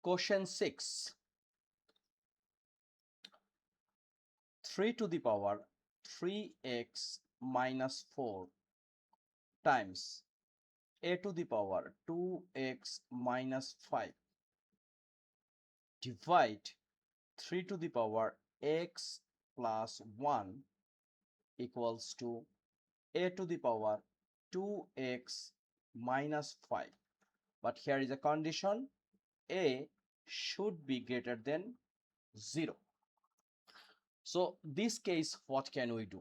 Question 6. 3 to the power 3x minus 4 times a to the power 2x minus 5 divide 3 to the power x plus 1 equals to a to the power 2x minus 5. But here is a condition: a should be greater than 0. So this case, what can we do?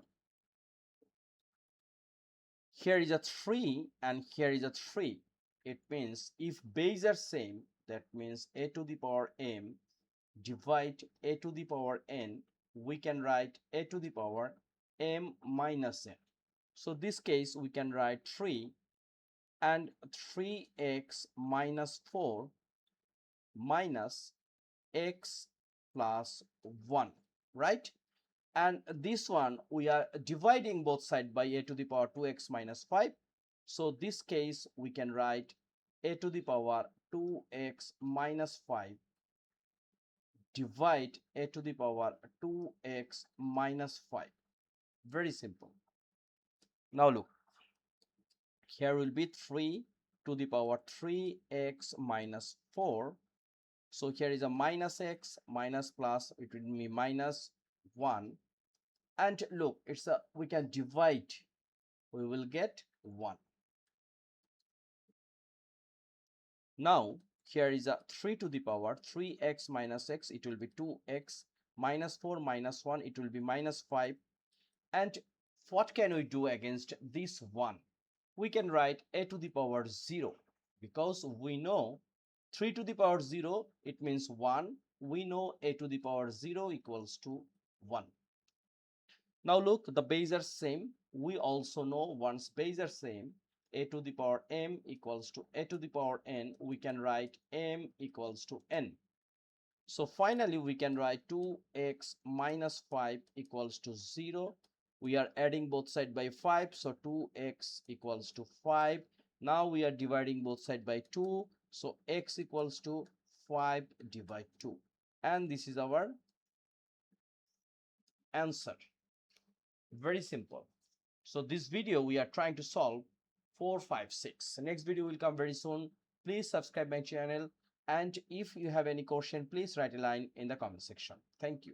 Here is a 3 and here is a 3. It means if base are same, that means a to the power m divide a to the power n, we can write a to the power m minus n. So this case we can write 3 and 3x minus 4 minus x plus 1, right? And this one we are dividing both sides by a to the power 2x minus 5. So this case we can write a to the power 2x minus 5 divide a to the power 2x minus 5. Very simple. Now look, here will be 3 to the power 3x minus 4. So here is a minus x minus plus, it will be minus 1. And look, it's a, we can divide, we will get 1. Now here is a 3 to the power 3x minus x, it will be 2x minus 4 minus 1, it will be minus 5. And what can we do against this 1? We can write a to the power 0, because we know 3 to the power 0, it means 1. We know a to the power 0 equals to 1. Now look, the base are same. We also know once base are same, a to the power m equals to a to the power n. We can write m equals to n. So finally we can write 2x minus 5 equals to 0. We are adding both sides by 5, so 2x equals to 5. Now we are dividing both sides by 2, so x equals to 5 divide 2. And this is our answer. Very simple. So this video we are trying to solve 4, 5, 6. Next video will come very soon. Please subscribe my channel, and if you have any question, please write a line in the comment section. Thank you.